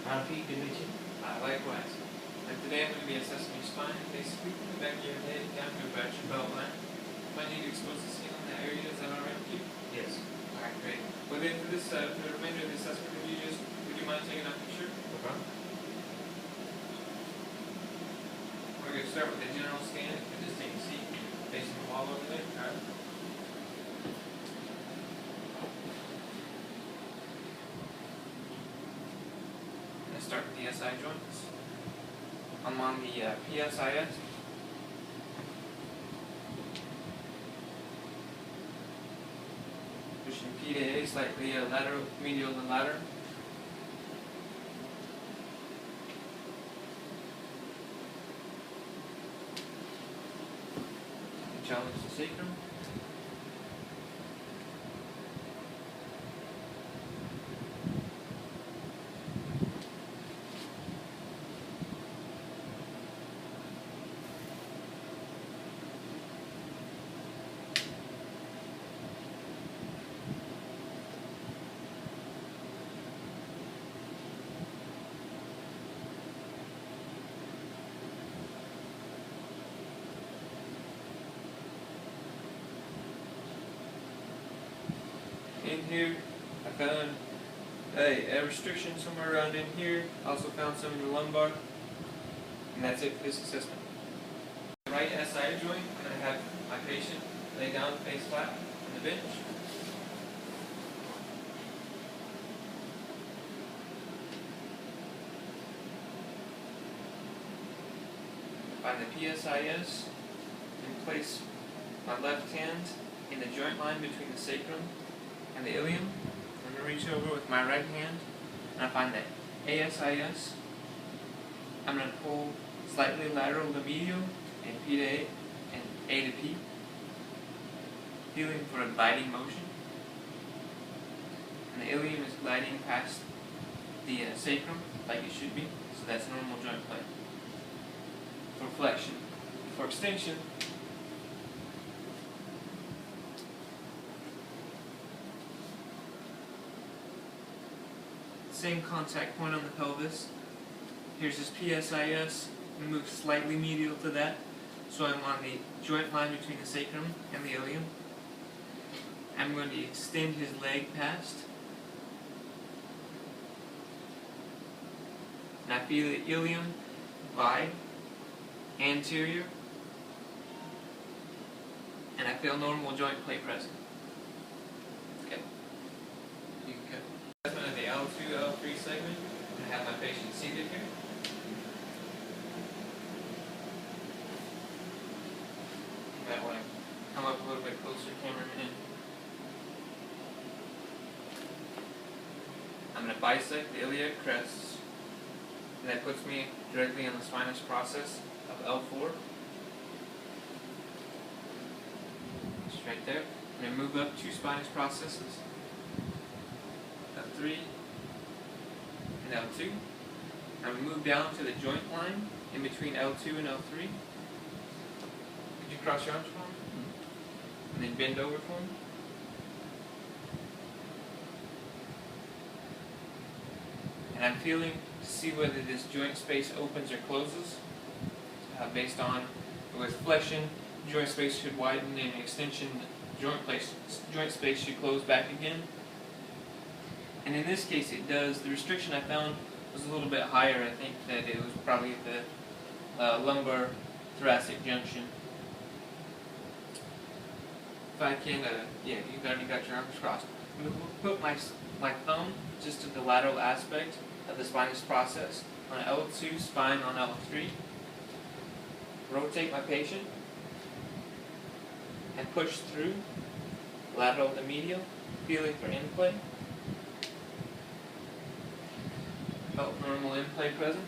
Pete, good to meet you. Likewise. And today I'm going to be assessing your spine, basically from the back of your head down to about your belt line. Might need to expose the skin on that area. Is that alright with you? Yes. Alright, great. Well then for this, for the remainder of the assessment, would you mind taking off your shirt? No problem. We're going to start with a general scan. You can just take a seat facing the wall over there. Alright. Let's start with the SI joints. I'm on the PSIS. Pushing P to A, slightly lateral, medial to lateral. Challenge the sacrum. In here, I found a restriction somewhere around in here. Also found some in the lumbar. And that's it for this assessment. The right SI joint, I'm going to have my patient lay down face flat on the bench. Find the PSIS and place my left hand in the joint line between the sacrum and the ilium. I'm going to reach over with my right hand and I find the ASIS. I'm going to pull slightly lateral to medial and P to A and A to P, feeling for a gliding motion. And the ilium is gliding past the sacrum like it should be, so that's normal joint play. For flexion. For extension, same contact point on the pelvis. Here's this PSIS. We move slightly medial to that, so I'm on the joint line between the sacrum and the ilium. I'm going to extend his leg past. And I feel the ilium glide anterior, and I feel normal joint play present. Okay. You can go. Assessment of the L2, L3 segment. I have my patient seated here. You might want to come up a little bit closer, cameraman. I'm going to bisect the iliac crests, and that puts me directly on the spinous process of L4. Just right there. I'm going to move up 2 spinous processes, L3 and L2. I'm going to move down to the joint line in between L2 and L3. Could you cross your arms for me? And then bend over for me. And I'm feeling to see whether this joint space opens or closes. Based on, with flexion, joint space should widen, and extension, joint space should close back again. And in this case it does. The restriction I found was a little bit higher. I think that it was probably at the lumbar thoracic junction. If I can, yeah, you've already got your arms crossed. I'm going to put my thumb just to the lateral aspect of the spinous process on L2, spine on L3. Rotate my patient and push through lateral to medial, feeling for in-play. Felt normal in-play present.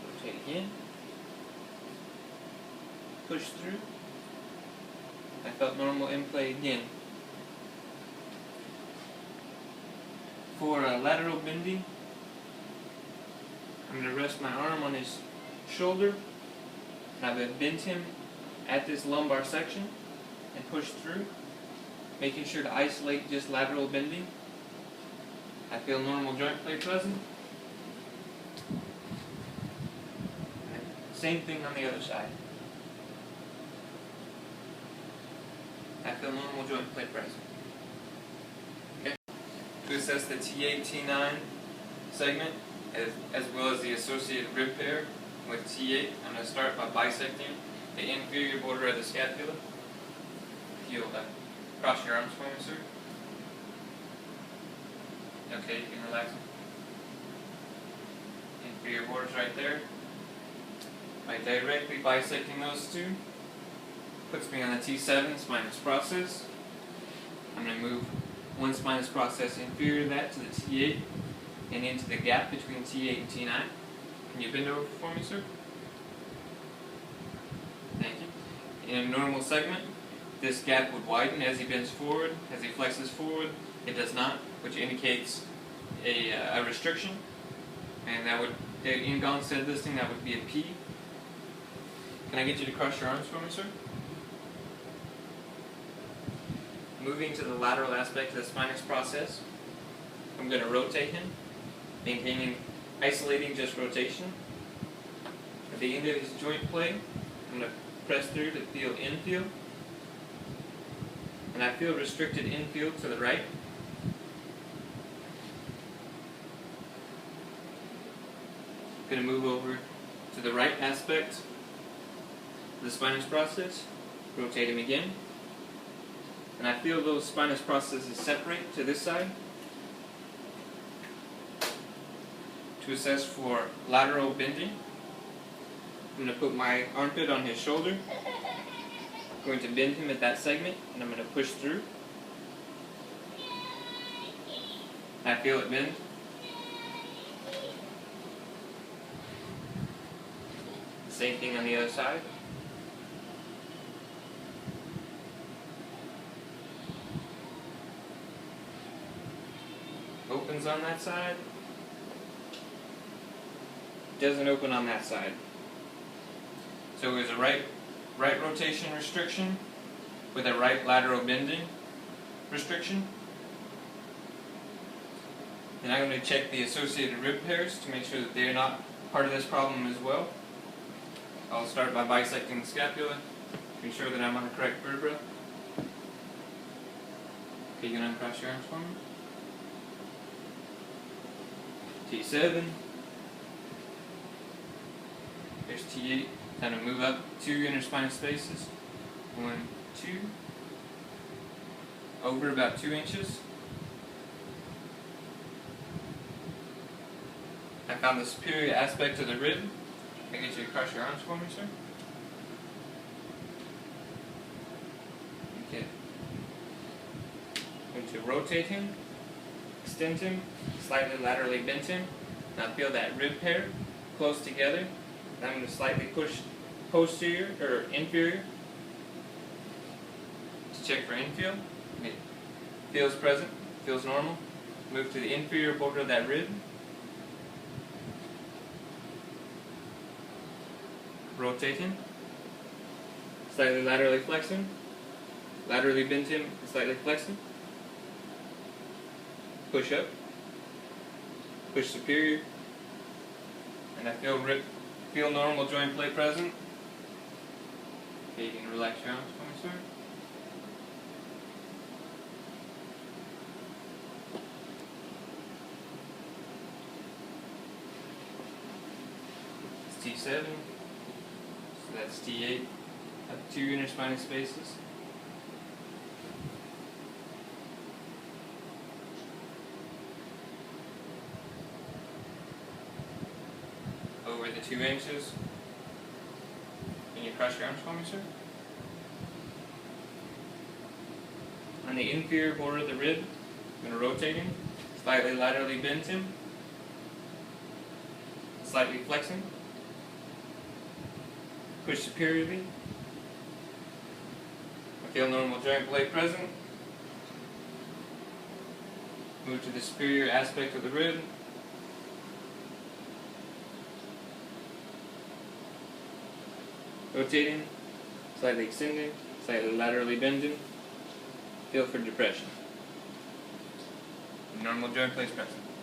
Rotate again. Push through. I felt normal in-play again. For lateral bending, I'm going to rest my arm on his shoulder, and I'm going to bend him at this lumbar section and push through, making sure to isolate just lateral bending. I feel normal joint play present. Same thing on the other side. I feel normal joint play present. Okay. To assess the T8, T9 segment, as well as the associated rib pair with T8, I'm going to start by bisecting the inferior border of the scapula. If you'll cross your arms for me, sir. Okay, you can relax them. Inferior border's right there. By directly bisecting those two, puts me on the T7 spinous process. I'm going to move one spinous process inferior to that to the T8 and into the gap between T8 and T9. Can you bend over for me, sir? Thank you. In a normal segment, this gap would widen as he bends forward, as he flexes forward. It does not, which indicates a restriction. And that would, in Gonstead listing, that would be a P. Can I get you to cross your arms for me, sir? Moving to the lateral aspect of the spinous process, I'm going to rotate him, maintaining, isolating just rotation. At the end of his joint play, I'm going to press through to feel infield. And I feel restricted infield to the right. I'm going to move over to the right aspect of the spinous process, rotate him again. And I feel those spinous processes separate to this side. To assess for lateral bending, I'm going to put my armpit on his shoulder. I'm going to bend him at that segment, and I'm going to push through. I feel it bend. Same thing on the other side. Opens on that side. Doesn't open on that side. So there's a right rotation restriction with a right lateral bending restriction. And I'm going to check the associated rib pairs to make sure that they're not part of this problem as well. I'll start by bisecting the scapula to ensure that I'm on the correct vertebra. Okay, you can uncross your arms for me. T7. There's T8. Kind of move up 2 interspinous spaces. 1, 2. Over about 2 inches. I found the superior aspect of the rib. Can I get you to cross your arms for me, sir? Okay. I'm going to rotate him, extend him, slightly laterally bend him. Now feel that rib pair close together. I'm going to slightly push posterior or inferior to check for infield. It feels present, feels normal. Move to the inferior border of that rib. Rotate him. Slightly laterally flex him. Laterally bend him and slightly flex him. Push up. Push superior. And I feel normal joint play present. Okay, you can relax your arms for me, sir. It's T7. So that's T8. Up 2 interspinous spaces. Over the 2 inches. Can you cross your arms for me, sir? On the inferior border of the rib, I'm going to rotate him, slightly laterally bend him, slightly flex him, push superiorly. I feel normal joint play present. Move to the superior aspect of the rib. Rotating, slightly extending, slightly laterally bending. Feel for depression. Normal joint placement.